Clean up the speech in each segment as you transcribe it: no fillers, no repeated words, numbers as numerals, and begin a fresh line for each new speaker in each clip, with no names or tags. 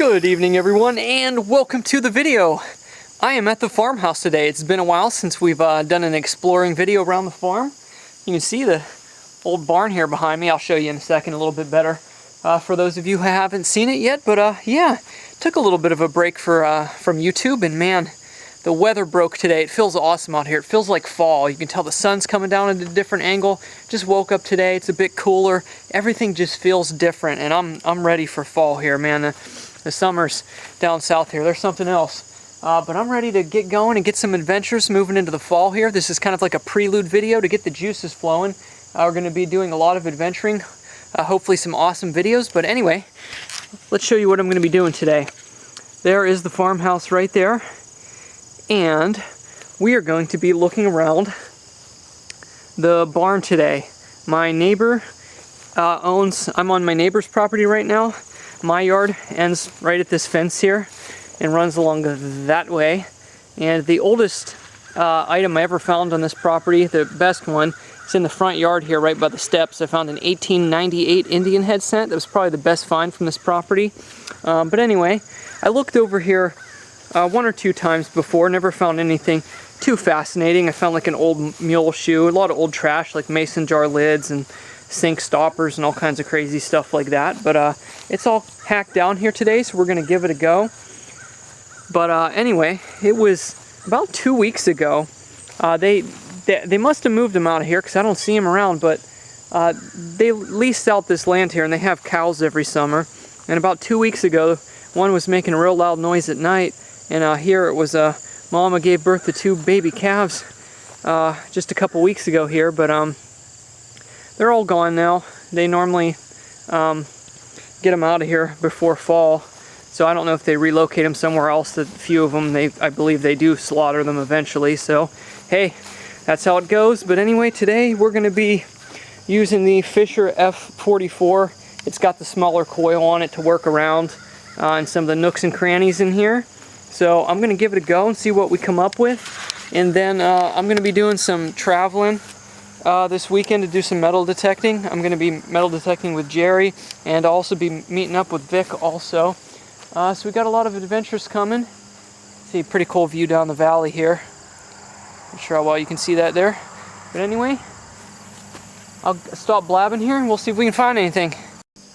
Good evening everyone and welcome to the video. I am at the farmhouse today. It's been a while since we've done an exploring video around the farm. You can see the old barn here behind me. I'll show you in a second a little bit better for those of you who haven't seen it yet. But yeah, took a little bit of a break from YouTube, and man, the weather broke today. It feels awesome out here. It feels like fall. You can tell the sun's coming down at a different angle. Just woke up today. It's a bit cooler. Everything just feels different, and I'm ready for fall here, man. The summers down south here, there's something else. But I'm ready to get going and get some adventures moving into the fall here. This is kind of like a prelude video to get the juices flowing. We're going to be doing a lot of adventuring, hopefully some awesome videos. But anyway, let's show you what I'm going to be doing today. There is the farmhouse right there. And we are going to be looking around the barn today. My neighbor I'm on my neighbor's property right now. My yard ends right at this fence here and runs along that way. And the oldest item I ever found on this property, the best one, is in the front yard here right by the steps. I found an 1898 Indian head cent. That was probably the best find from this property. But anyway, I looked over here one or two times before, never found anything too fascinating. I found like an old mule shoe, a lot of old trash like mason jar lids and sink stoppers and all kinds of crazy stuff like that. But it's all hacked down here today, so we're gonna give it a go. But anyway, it was about 2 weeks ago. They must have moved them out of here because I don't see them around, but they leased out this land here and they have cows every summer. And about 2 weeks ago, one was making a real loud noise at night. And here it was mama gave birth to 2 baby calves just a couple weeks ago here, but they're all gone now. They normally get them out of here before fall, so I don't know if they relocate them somewhere else. A few of them, I believe they do slaughter them eventually, so hey, that's how it goes. But anyway, today we're going to be using the Fisher F44. It's got the smaller coil on it to work around and some of the nooks and crannies in here. So I'm going to give it a go and see what we come up with. And then I'm going to be doing some traveling this weekend to do some metal detecting. I'm going to be metal detecting with Jerry, and I'll also be meeting up with Vic also. So we got a lot of adventures coming. See a pretty cool view down the valley here. Not sure how well you can see that there. But anyway, I'll stop blabbing here and we'll see if we can find anything.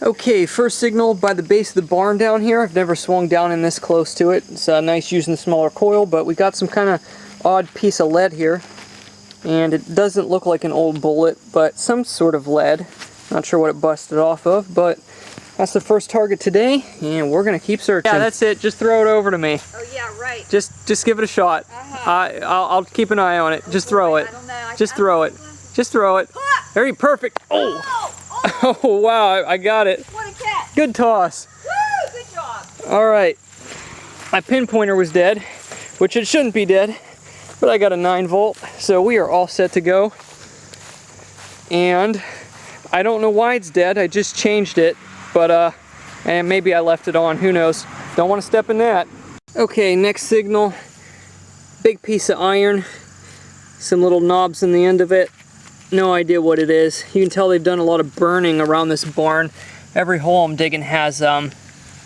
Okay, first signal by the base of the barn down here. I've never swung down in this close to it. It's nice using the smaller coil, but we got some kind of odd piece of lead here. And it doesn't look like an old bullet, but some sort of lead. Not sure what it busted off of, but that's the first target today, and we're gonna keep searching. Yeah, that's it. Just throw it over to me.
Oh yeah, right.
Just give it a shot. I'll keep an eye on it. Just throw it. Just throw it. Just throw it. Very perfect. Oh! Oh wow, I got it.
What a catch.
Good toss.
Woo, good job.
Alright. My pinpointer was dead, which it shouldn't be dead, but I got a 9-volt, so we are all set to go. And I don't know why it's dead, I just changed it, but and maybe I left it on, who knows. Don't want to step in that. Okay, next signal. Big piece of iron, some little knobs in the end of it. No idea what it is. You can tell they've done a lot of burning around this barn. Every hole I'm digging has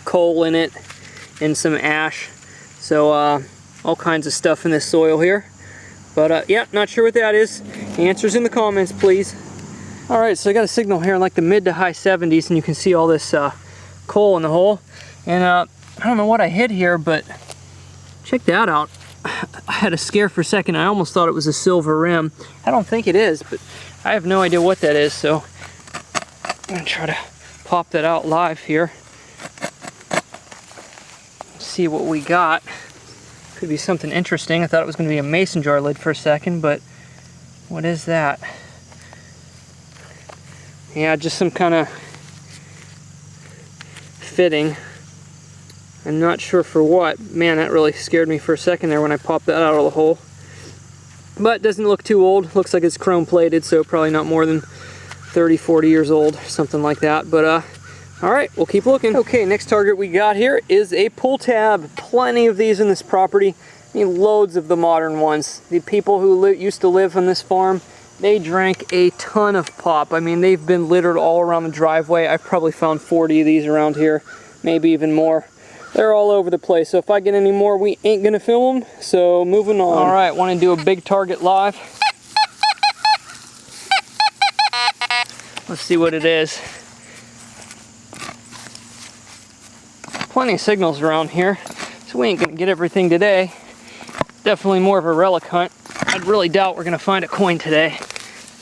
coal in it and some ash. So all kinds of stuff in this soil here. But yeah, not sure what that is. Answers in the comments, please. Alright, so I got a signal here in like the mid to high 70s, and you can see all this coal in the hole. And I don't know what I hit here, but check that out. I had a scare for a second. I almost thought it was a silver rim. I don't think it is, but I have no idea what that is, so I'm going to try to pop that out live here. See what we got. Could be something interesting. I thought it was going to be a mason jar lid for a second, but what is that? Yeah, just some kind of fitting. I'm not sure for what. Man, that really scared me for a second there when I popped that out of the hole. But it doesn't look too old. Looks like it's chrome plated, so probably not more than 30, 40 years old, something like that. But alright, we'll keep looking. Okay, next target we got here is a pull tab. Plenty of these in this property. I mean, loads of the modern ones. The people who used to live on this farm, they drank a ton of pop. I mean, they've been littered all around the driveway. I've probably found 40 of these around here, maybe even more. They're all over the place, so if I get any more, we ain't gonna film them, so moving on. All right, want to do a big target live. Let's see what it is. Plenty of signals around here, so we ain't gonna get everything today. Definitely more of a relic hunt. I'd really doubt we're gonna find a coin today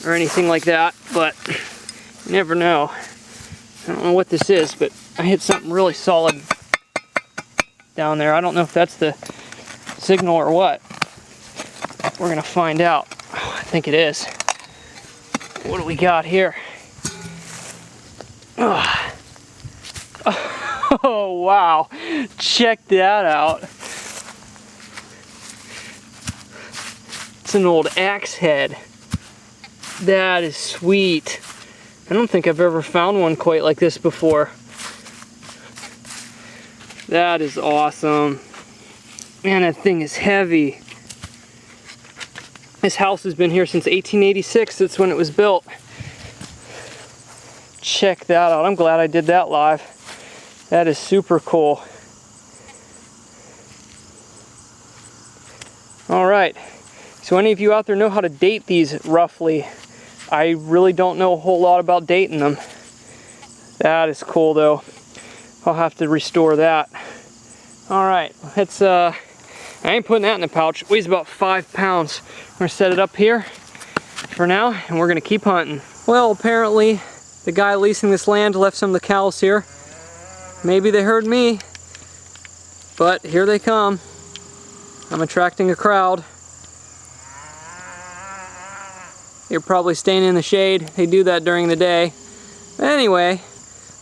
or anything like that, but you never know. I don't know what this is, but I hit something really solid down there. I don't know if that's the signal or what. We're gonna find out. Oh, I think it is. What do we got here? Oh. Oh wow, check that out. It's an old axe head. That is sweet. I don't think I've ever found one quite like this before. That is awesome. Man, that thing is heavy. This house has been here since 1886. That's when it was built. Check that out. I'm glad I did that live. That is super cool. All right. So any of you out there know how to date these roughly? I really don't know a whole lot about dating them. That is cool though. I'll have to restore that. All right, let's, I ain't putting that in the pouch. It weighs about 5 pounds. We're gonna set it up here for now, and we're gonna keep hunting. Well, apparently the guy leasing this land left some of the cows here. Maybe they heard me, but here they come. I'm attracting a crowd. You're probably staying in the shade. They do that during the day. Anyway,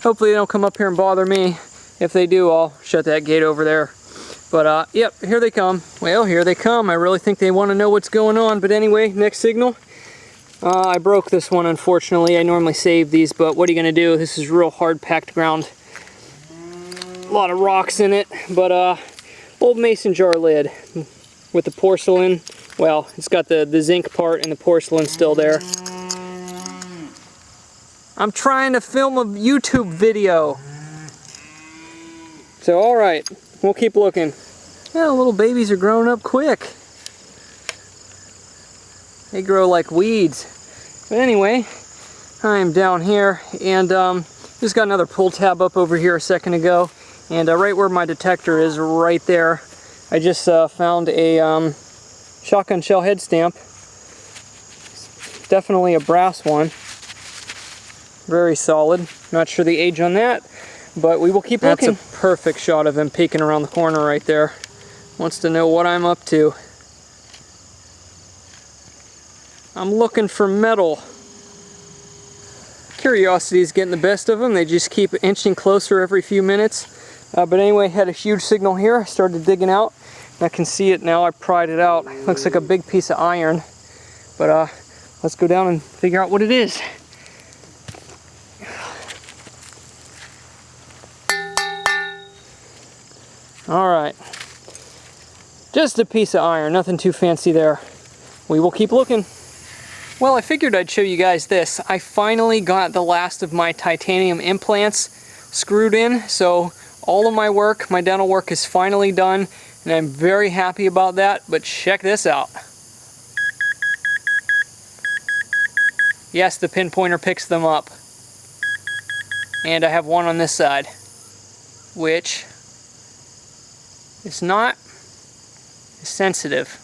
hopefully they don't come up here and bother me. If they do, I'll shut that gate over there. But yep, here they come. Well, here they come. I really think they want to know what's going on. But anyway, next signal. I broke this one, unfortunately. I normally save these, but what are you gonna do? This is real hard packed ground. A lot of rocks in it, but old mason jar lid with the porcelain. Well, it's got the zinc part and the porcelain still there. I'm trying to film a YouTube video. So, all right, we'll keep looking. Yeah, little babies are growing up quick. They grow like weeds. But anyway, I'm down here, and just got another pull tab up over here a second ago. And right where my detector is, right there, I just found a shotgun shell head stamp. Definitely a brass one. Very solid. Not sure the age on that, but we will keep looking. That's a perfect shot of him peeking around the corner right there. Wants to know what I'm up to. I'm looking for metal. Curiosity's getting the best of them. They just keep inching closer every few minutes. But anyway, had a huge signal here. I started digging out. I can see it now. I pried it out. Looks like a big piece of iron. But let's go down and figure out what it is. All right. Just a piece of iron. Nothing too fancy there. We will keep looking. Well, I figured I'd show you guys this. I finally got the last of my titanium implants screwed in. So all of my work, my dental work, is finally done. And I'm very happy about that, but check this out. Yes, the pinpointer picks them up. And I have one on this side, which is not sensitive.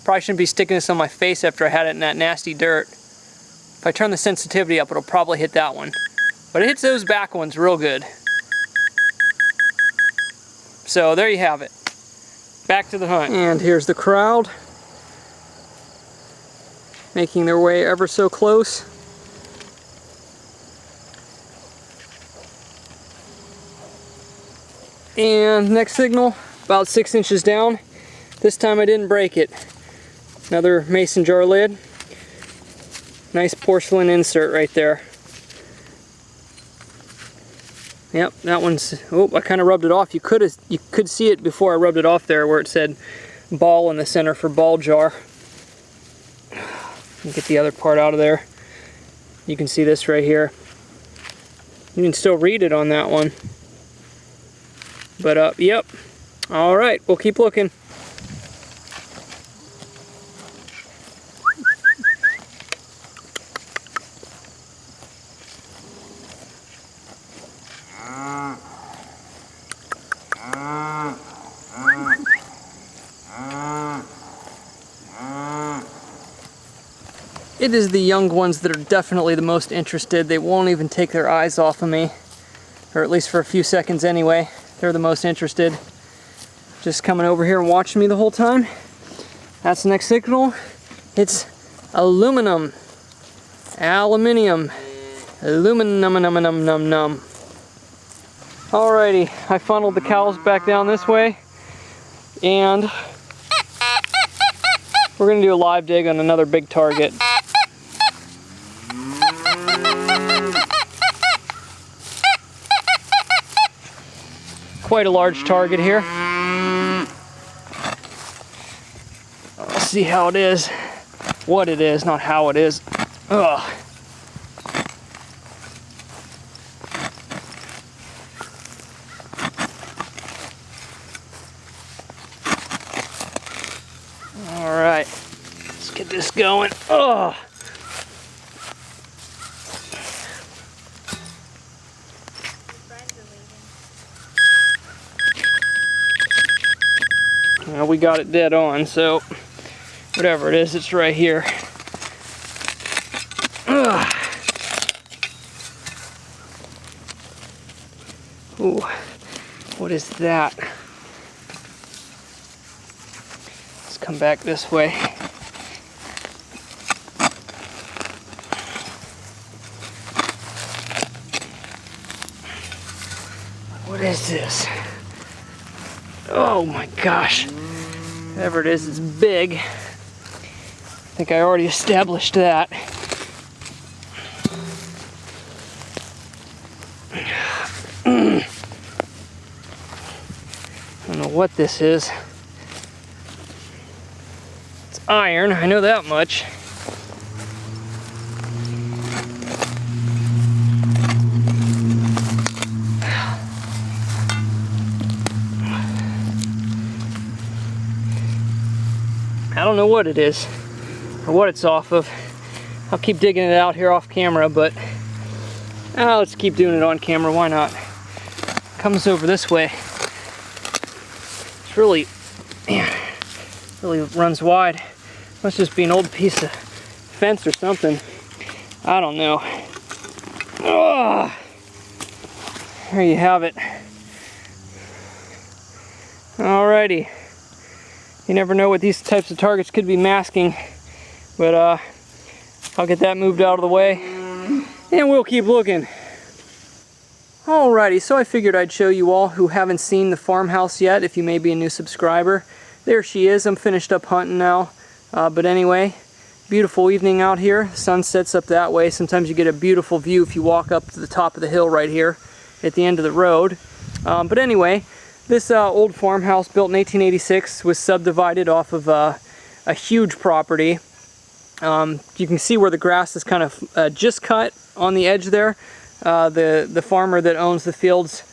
Probably shouldn't be sticking this on my face after I had it in that nasty dirt. If I turn the sensitivity up, it'll probably hit that one. But it hits those back ones real good. So there you have it. Back to the hunt. And here's the crowd, making their way ever so close. And next signal, about 6 inches down. This time I didn't break it. Another mason jar lid. Nice porcelain insert right there. Yep, that one's, oh, I kind of rubbed it off. You could see it before I rubbed it off there where it said ball in the center for ball jar. Let me get the other part out of there. You can see this right here. You can still read it on that one. But yep. All right, we'll keep looking. It is the young ones that are definitely the most interested. They won't even take their eyes off of me, or at least for a few seconds anyway. They're the most interested. Just coming over here and watching me the whole time. That's the next signal. It's aluminum. Aluminium. Aluminum. Alrighty, I funneled the cows back down this way, and we're gonna do a live dig on another big target. Quite a large target here. Let's see how it is. What it is, not how it is. Ugh. All right, let's get this going. Ugh. Well, we got it dead on, so whatever it is, it's right here. Ugh. Ooh, what is that? Let's come back this way. What is this? Oh my gosh. Whatever it is, it's big. I think I already established that. I don't know what this is. It's iron, I know that much. I don't know what it is or what it's off of. I'll keep digging it out here off camera, but let's keep doing it on camera. Why not? Comes over this way. It's really, man, really runs wide. Must just be an old piece of fence or something. I don't know. Ugh. There you have it. Alrighty. You never know what these types of targets could be masking, but I'll get that moved out of the way and we'll keep looking. Alrighty, so I figured I'd show you all who haven't seen the farmhouse yet, if you may be a new subscriber. There she is. I'm finished up hunting now, but anyway, beautiful evening out here. Sun sets up that way. Sometimes you get a beautiful view if you walk up to the top of the hill right here at the end of the road. But anyway, this old farmhouse built in 1886 was subdivided off of a huge property. You can see where the grass is kind of just cut on the edge there. The farmer that owns the fields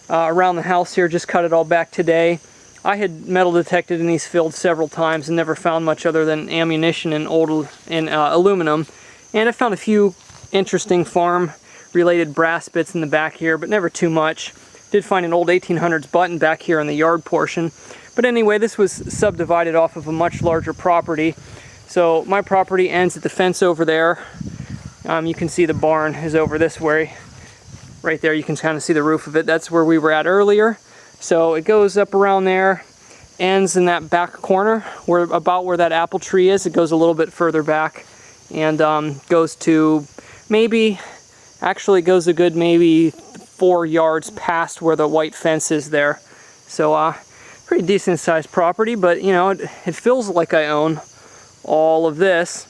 around the house here just cut it all back today. I had metal detected in these fields several times and never found much other than ammunition and aluminum. And I found a few interesting farm-related brass bits in the back here, but never too much. Did find an old 1800s button back here in the yard portion. But anyway, this was subdivided off of a much larger property. So my property ends at the fence over there. You can see the barn is over this way. Right there, you can kind of see the roof of it. That's where we were at earlier. So it goes up around there, ends in that back corner, where about where that apple tree is. It goes a little bit further back and goes to maybe, actually goes a good maybe 4 yards past where the white fence is there. So pretty decent sized property, but you know, it feels like I own all of this.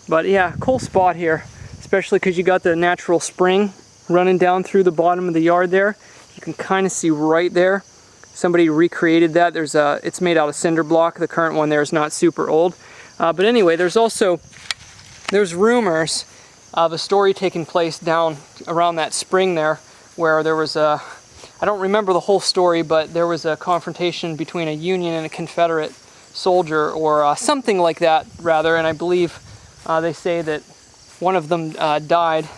But yeah, cool spot here, especially because you got the natural spring running down through the bottom of the yard there. You can kind of see right there. Somebody recreated that. It's made out of cinder block. The current one there is not super old. But anyway, there's rumors of a story taking place down around that spring there, where there was a I don't remember the whole story, but there was a confrontation between a Union and a Confederate soldier, or something like that, rather, and I believe they say that one of them died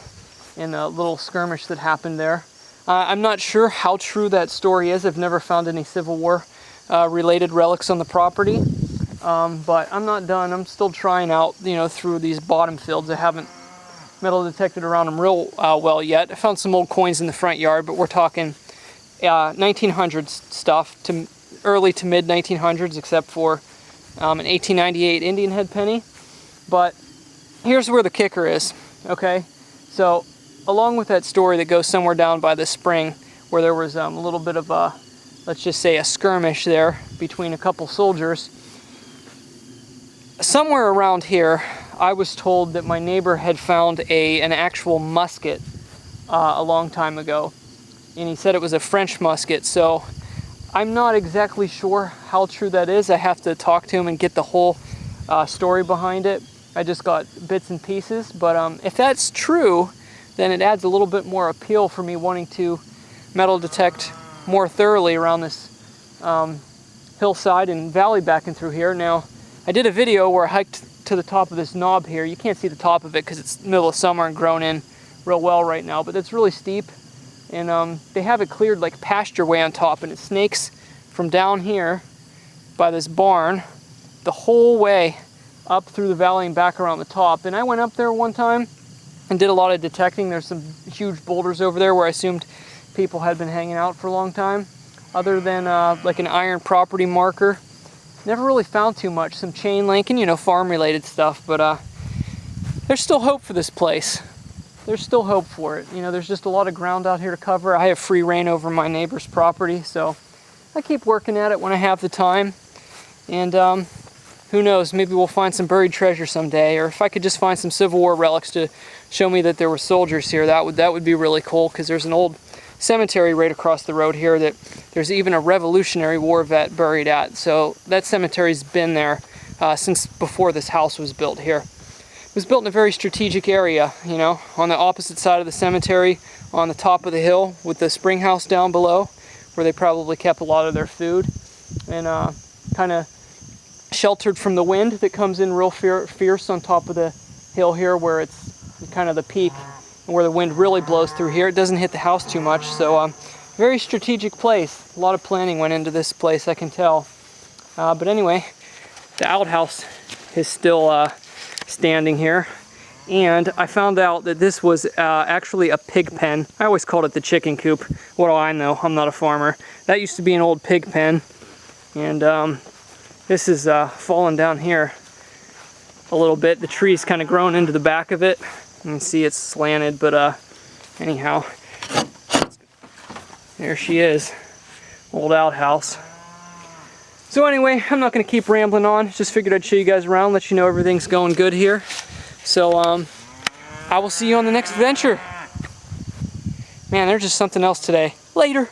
in a little skirmish that happened there. I'm not sure how true that story is. I've never found any Civil War related relics on the property, but I'm not done. I'm still trying out, through these bottom fields. I haven't metal detected around them real well yet. I found some old coins in the front yard, but we're talking 1900s stuff, to early to mid 1900s, except for an 1898 Indian head penny. But here's where the kicker is, okay? So along with that story that goes somewhere down by the spring, where there was a little bit of a, let's just say, a skirmish there between a couple soldiers, somewhere around here I was told that my neighbor had found an actual musket a long time ago, and he said it was a French musket. So I'm not exactly sure how true that is. I have to talk to him and get the whole story behind it. I just got bits and pieces, but if that's true, then it adds a little bit more appeal for me wanting to metal detect more thoroughly around this hillside and valley back and through here. Now, I did a video where I hiked to the top of this knob here. You can't see the top of it because it's middle of summer and grown in real well right now, but it's really steep, and they have it cleared like pasture way on top, and it snakes from down here by this barn the whole way up through the valley and back around the top. And I went up there one time and did a lot of detecting. There's some huge boulders over there where I assumed people had been hanging out for a long time. Other than like an iron property marker, never really found too much. Some chain link and farm related stuff, but there's still hope for this place. There's still hope for it. There's just a lot of ground out here to cover. I have free reign over my neighbor's property, so I keep working at it when I have the time. And who knows, maybe we'll find some buried treasure someday, or if I could just find some Civil War relics to show me that there were soldiers here, that would be really cool, because there's an old cemetery right across the road here that there's even a Revolutionary War vet buried at. So that cemetery's been there since before this house was built here. It was built in a very strategic area, on the opposite side of the cemetery, on the top of the hill, with the spring house down below, where they probably kept a lot of their food, and kind of sheltered from the wind that comes in real fierce on top of the hill here, where it's kind of the peak and where the wind really blows through here. It doesn't hit the house too much, so very strategic place. A lot of planning went into this place, I can tell. But anyway, the outhouse is still standing here, and I found out that this was actually a pig pen. I always called it the chicken coop. What do I know? I'm not a farmer. That used to be an old pig pen, and this is fallen down here a little bit. The tree's kind of grown into the back of it. You can see it's slanted, but anyhow, there she is, old outhouse. So anyway, I'm not going to keep rambling on. Just figured I'd show you guys around, let you know everything's going good here. So I will see you on the next adventure. Man, there's just something else today. Later.